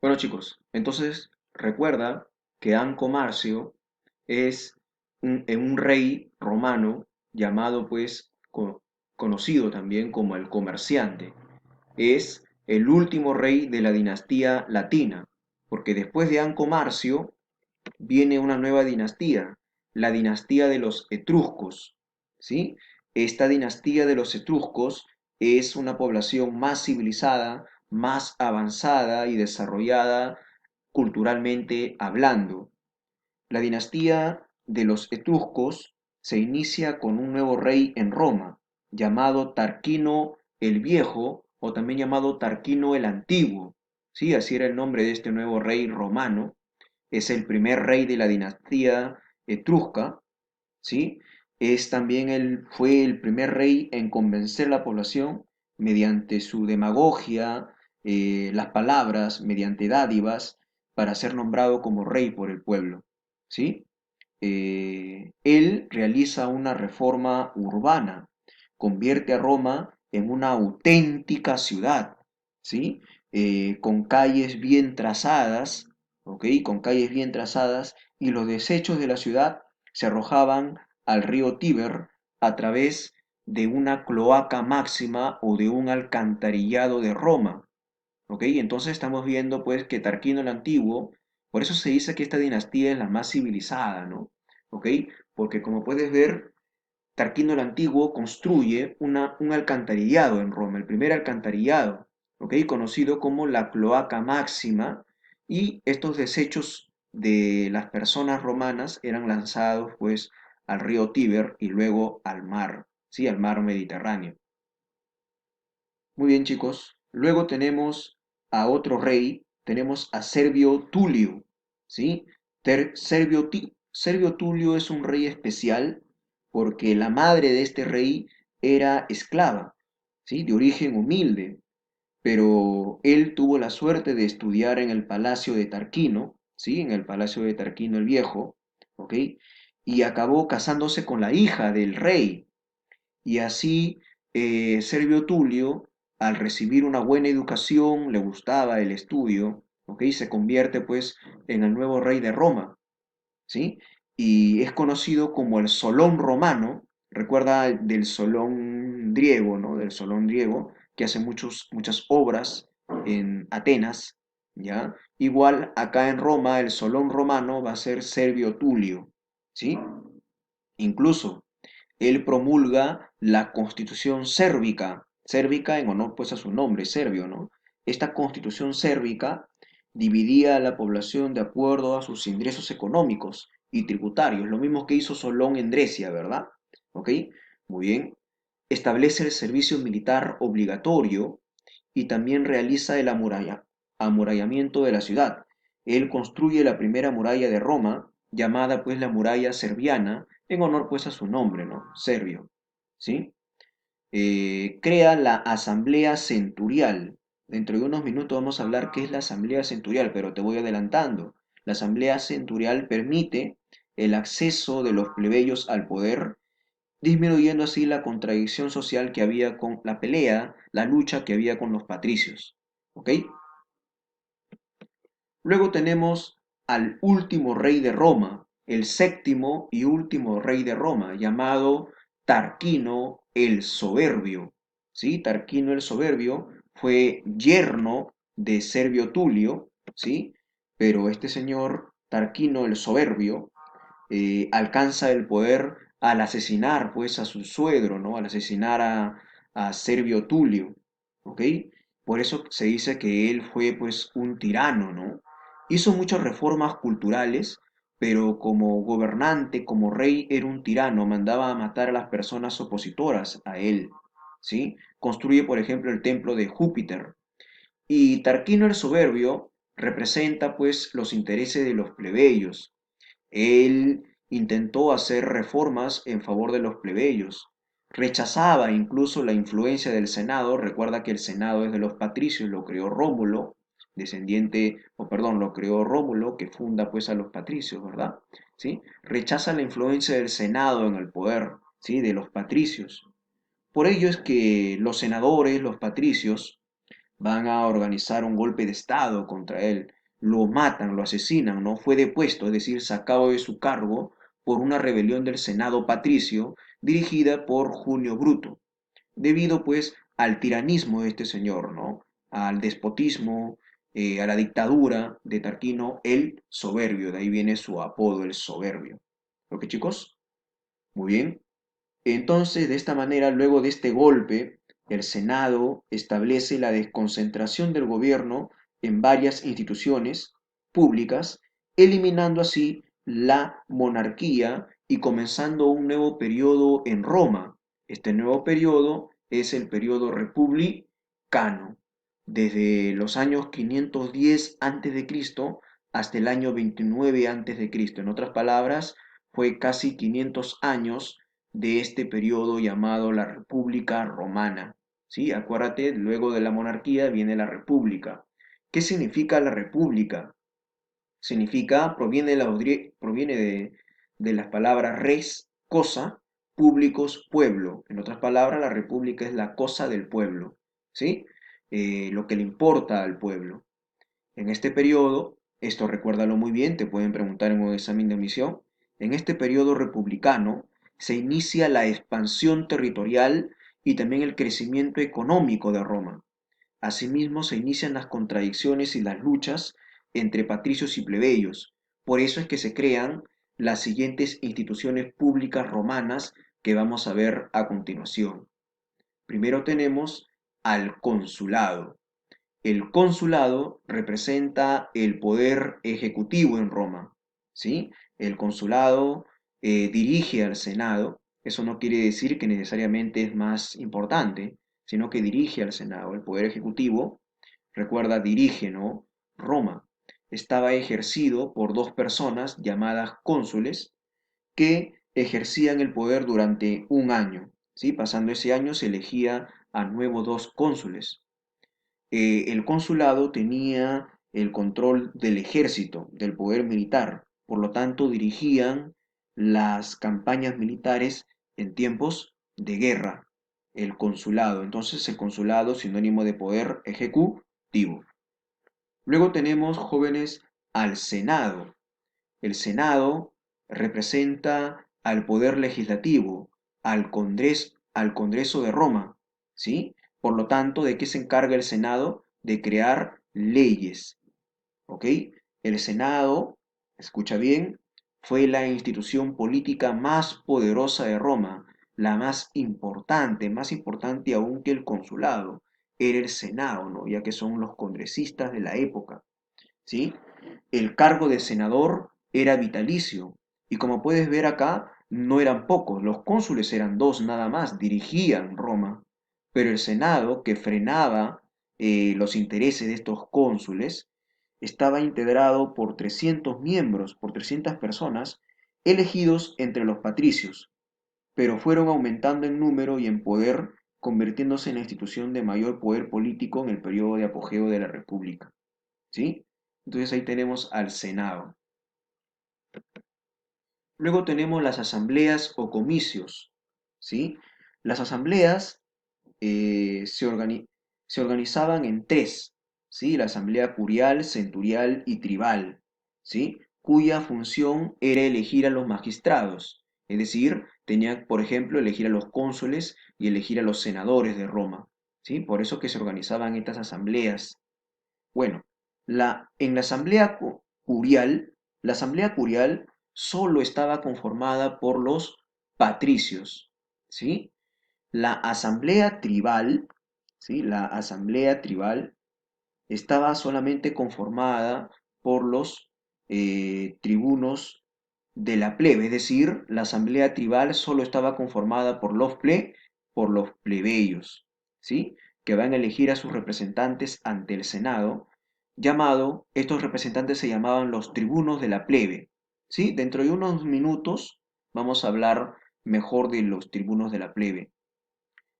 Bueno chicos, entonces recuerda que Anco Marcio es un rey romano llamado pues conocido también como el comerciante. Es el último rey de la dinastía latina, porque después de Anco Marcio viene una nueva dinastía, la dinastía de los etruscos, ¿sí? Esta dinastía de los etruscos es una población más civilizada, más avanzada y desarrollada culturalmente hablando. La dinastía de los etruscos se inicia con un nuevo rey en Roma, llamado Tarquino el Viejo o también llamado Tarquino el Antiguo. Sí, así era el nombre de este nuevo rey romano. Es el primer rey de la dinastía etrusca, ¿sí? Es también fue el primer rey en convencer a la población mediante su demagogia, las palabras, mediante dádivas, para ser nombrado como rey por el pueblo, ¿sí? Él realiza una reforma urbana, convierte a Roma en una auténtica ciudad, ¿sí? Con calles bien trazadas, ¿ok? Con calles bien trazadas y los desechos de la ciudad se arrojaban al río Tíber a través de una cloaca máxima o de un alcantarillado de Roma, ¿ok? Entonces estamos viendo pues que Tarquino el Antiguo, por eso se dice que esta dinastía es la más civilizada, ¿no? ¿Ok? Porque como puedes ver, Tarquino el Antiguo construye un alcantarillado en Roma, el primer alcantarillado, ¿ok? Conocido como la cloaca máxima, y estos desechos de las personas romanas eran lanzados pues al río Tíber y luego al mar, ¿sí? Al mar Mediterráneo. Muy bien, chicos. Luego tenemos a otro rey, tenemos a Servio Tulio, ¿sí? Servio Tulio es un rey especial porque la madre de este rey era esclava, ¿sí? De origen humilde, pero él tuvo la suerte de estudiar en el palacio de Tarquino, ¿sí? En el palacio de Tarquino el Viejo, ¿ok? Y acabó casándose con la hija del rey, y así Servio Tulio, al recibir una buena educación, le gustaba el estudio, ¿ok? Se convierte pues en el nuevo rey de Roma, ¿sí? Y es conocido como el Solón romano, recuerda del Solón griego, ¿no? Del Solón griego, que hace muchas obras en Atenas, ¿ya? Igual acá en Roma, el Solón romano va a ser Servio Tulio, ¿sí? Incluso él promulga la constitución sérvica, sérvica en honor pues a su nombre, serbio, ¿no? Esta constitución sérvica dividía a la población de acuerdo a sus ingresos económicos y tributarios, lo mismo que hizo Solón en Grecia, ¿verdad? ¿Ok? Muy bien. Establece el servicio militar obligatorio y también realiza el amurallamiento de la ciudad. Él construye la primera muralla de Roma, llamada pues la muralla serviana, en honor pues a su nombre, ¿no? Servio, ¿sí? Crea la Asamblea Centurial. Dentro de unos minutos vamos a hablar qué es la Asamblea Centurial, pero te voy adelantando. La Asamblea Centurial permite el acceso de los plebeyos al poder, disminuyendo así la contradicción social que había con la pelea, la lucha que había con los patricios. ¿Ok? Luego tenemos al último rey de Roma, el séptimo y último rey de Roma, llamado Tarquino el Soberbio. ¿Sí? Tarquino el Soberbio fue yerno de Servio Tulio, ¿sí? Pero este señor, Tarquino el Soberbio, alcanza el poder al asesinar pues a su suegro, ¿no? Al asesinar a Servio Tulio, ¿ok? Por eso se dice que él fue pues un tirano, ¿no? Hizo muchas reformas culturales, pero como gobernante, como rey, era un tirano, mandaba a matar a las personas opositoras a él, ¿sí? Construye, por ejemplo, el templo de Júpiter. Y Tarquino el Soberbio representa pues los intereses de los plebeyos. Él intentó hacer reformas en favor de los plebeyos. Rechazaba incluso la influencia del Senado. Recuerda que el Senado es de los patricios, lo creó Rómulo, descendiente, o perdón, lo creó Rómulo, que funda pues a los patricios, ¿verdad? ¿Sí? Rechaza la influencia del Senado en el poder, ¿sí? De los patricios. Por ello es que los senadores, los patricios, van a organizar un golpe de Estado contra él, lo matan, lo asesinan, ¿no? Fue depuesto, es decir, sacado de su cargo por una rebelión del Senado patricio dirigida por Junio Bruto, debido pues al tiranismo de este señor, ¿no? Al despotismo, a la dictadura de Tarquino el Soberbio, de ahí viene su apodo, el Soberbio. ¿Ok, chicos? Muy bien. Entonces, de esta manera, luego de este golpe, el Senado establece la desconcentración del gobierno en varias instituciones públicas, eliminando así la monarquía y comenzando un nuevo periodo en Roma. Este nuevo periodo es el periodo republicano, desde los años 510 a.C. hasta el año 29 a.C. En otras palabras, fue casi 500 años de este periodo llamado la República Romana. ¿Sí? Acuérdate, luego de la monarquía viene la República. ¿Qué significa la República? Significa, proviene de las palabras res, cosa, públicos, pueblo. En otras palabras, la República es la cosa del pueblo, ¿sí? Lo que le importa al pueblo. En este periodo, esto recuérdalo muy bien, te pueden preguntar en un examen de admisión, en este periodo republicano se inicia la expansión territorial y también el crecimiento económico de Roma. Asimismo, se inician las contradicciones y las luchas entre patricios y plebeyos. Por eso es que se crean las siguientes instituciones públicas romanas que vamos a ver a continuación. Primero tenemos al consulado. El consulado representa el poder ejecutivo en Roma, ¿sí? El consulado dirige al Senado. Eso no quiere decir que necesariamente es más importante, sino que dirige al Senado. El poder ejecutivo, recuerda, dirige, ¿no? Roma. Estaba ejercido por dos personas llamadas cónsules que ejercían el poder durante un año, ¿sí? Pasando ese año se elegía a nuevos dos cónsules. El consulado tenía el control del ejército, del poder militar, por lo tanto dirigían las campañas militares en tiempos de guerra, el consulado. Entonces el consulado sinónimo de poder ejecutivo. Luego tenemos jóvenes al Senado. El Senado representa al poder legislativo, al Congreso de Roma, ¿sí? Por lo tanto, ¿de qué se encarga el Senado? De crear leyes, ¿ok? El Senado, escucha bien, fue la institución política más poderosa de Roma, la más importante aún que el consulado, era el Senado, ¿no? Ya que son los congresistas de la época, ¿sí? El cargo de senador era vitalicio y como puedes ver acá, no eran pocos, los cónsules eran dos nada más, dirigían Roma, pero el Senado, que frenaba los intereses de estos cónsules, estaba integrado por 300 miembros, por 300 personas, elegidos entre los patricios, pero fueron aumentando en número y en poder, convirtiéndose en la institución de mayor poder político en el periodo de apogeo de la República. ¿Sí? Entonces ahí tenemos al Senado. Luego tenemos las asambleas o comicios, ¿sí? Las asambleas eh, se, organi- se organizaban en tres, ¿sí? La asamblea curial, centurial y tribal, ¿sí? Cuya función era elegir a los magistrados, es decir, tenía, por ejemplo, elegir a los cónsules y elegir a los senadores de Roma, ¿sí? Por eso que se organizaban estas asambleas. Bueno, en la asamblea curial solo estaba conformada por los patricios, ¿sí? La asamblea tribal, ¿sí? La asamblea tribal estaba solamente conformada por los tribunos de la plebe, es decir, la asamblea tribal solo estaba conformada por los plebeyos, ¿sí? Que van a elegir a sus representantes ante el Senado, estos representantes se llamaban los tribunos de la plebe, ¿sí? Dentro de unos minutos vamos a hablar mejor de los tribunos de la plebe.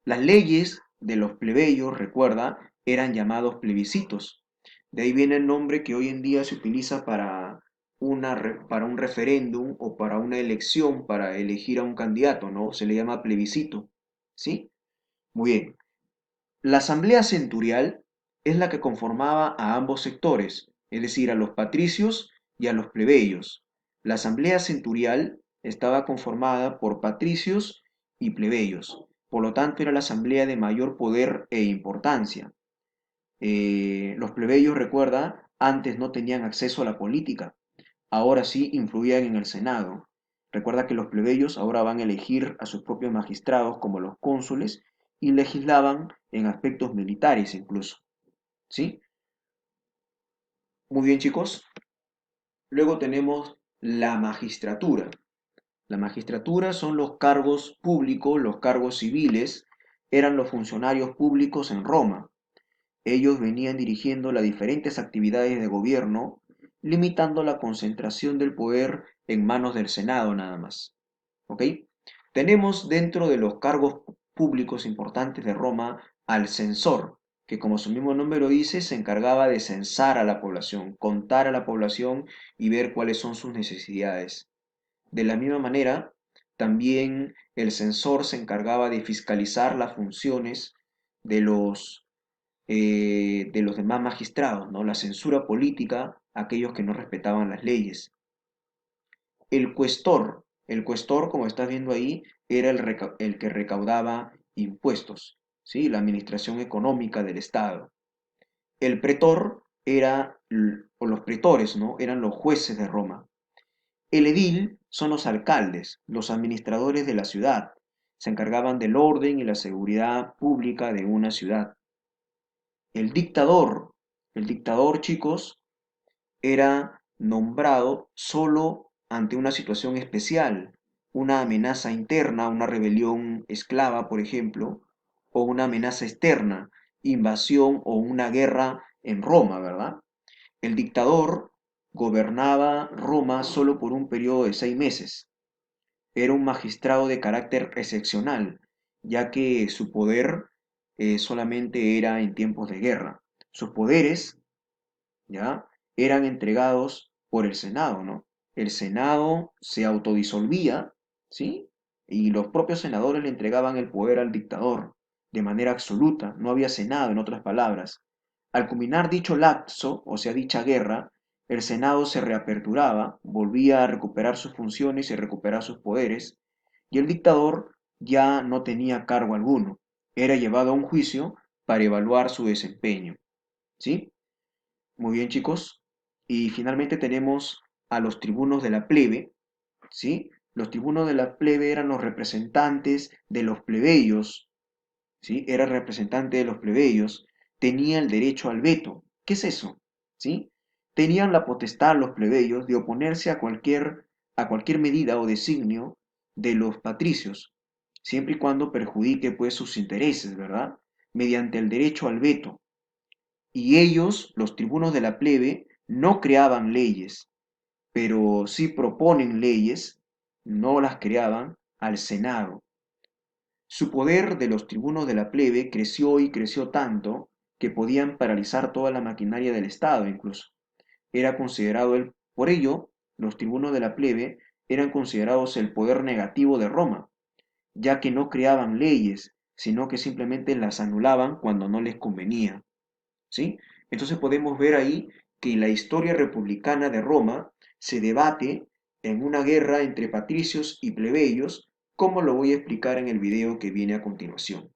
Las leyes de los plebeyos, recuerda, eran llamados plebiscitos. De ahí viene el nombre que hoy en día se utiliza para un referéndum o para una elección, para elegir a un candidato, ¿no? Se le llama plebiscito, ¿sí? Muy bien. La asamblea centurial es la que conformaba a ambos sectores, es decir, a los patricios y a los plebeyos. La asamblea centurial estaba conformada por patricios y plebeyos, por lo tanto era la asamblea de mayor poder e importancia. Los plebeyos, recuerda, antes no tenían acceso a la política, ahora sí influían en el Senado. Recuerda que los plebeyos ahora van a elegir a sus propios magistrados como los cónsules y legislaban en aspectos militares incluso, ¿sí? Muy bien, chicos. Luego tenemos la magistratura. La magistratura son los cargos públicos, los cargos civiles, eran los funcionarios públicos en Roma. Ellos venían dirigiendo las diferentes actividades de gobierno, limitando la concentración del poder en manos del Senado nada más. ¿Ok? Tenemos dentro de los cargos públicos importantes de Roma al censor, que como su mismo nombre lo dice, se encargaba de censar a la población, contar a la población y ver cuáles son sus necesidades. De la misma manera, también el censor se encargaba de fiscalizar las funciones de los demás magistrados, ¿no? La censura política, aquellos que no respetaban las leyes. El cuestor, como estás viendo ahí, era el que recaudaba impuestos, ¿sí? La administración económica del Estado. El pretor o los pretores, ¿no? Eran los jueces de Roma. El edil son los alcaldes, los administradores de la ciudad. Se encargaban del orden y la seguridad pública de una ciudad. El dictador, el dictador, chicos, era nombrado solo ante una situación especial, una amenaza interna, una rebelión esclava, por ejemplo, o una amenaza externa, invasión o una guerra en Roma, ¿verdad? El dictador gobernaba Roma solo por un periodo de 6 meses. Era un magistrado de carácter excepcional, ya que su poder solamente era en tiempos de guerra. Sus poderes, ¿ya? Eran entregados por el Senado, ¿no? El Senado se autodisolvía, ¿sí? Y los propios senadores le entregaban el poder al dictador de manera absoluta, no había Senado, en otras palabras. Al culminar dicho lapso, o sea, dicha guerra, el Senado se reaperturaba, volvía a recuperar sus funciones y recuperar sus poderes, y el dictador ya no tenía cargo alguno, era llevado a un juicio para evaluar su desempeño, ¿sí? Muy bien, chicos. Y finalmente tenemos a los tribunos de la plebe, ¿sí? Los tribunos de la plebe eran los representantes de los plebeyos, ¿sí? Era representante de los plebeyos, tenía el derecho al veto. ¿Qué es eso? ¿Sí? Tenían la potestad los plebeyos de oponerse a cualquier medida o designio de los patricios, siempre y cuando perjudique pues sus intereses, ¿verdad? Mediante el derecho al veto. Y ellos, los tribunos de la plebe, no creaban leyes, pero sí proponen leyes, no las creaban al Senado. Su poder de los tribunos de la plebe creció y creció tanto que podían paralizar toda la maquinaria del Estado incluso. Era considerado por ello, los tribunos de la plebe eran considerados el poder negativo de Roma, ya que no creaban leyes, sino que simplemente las anulaban cuando no les convenía. ¿Sí? Entonces podemos ver ahí que la historia republicana de Roma se debate en una guerra entre patricios y plebeyos, como lo voy a explicar en el video que viene a continuación.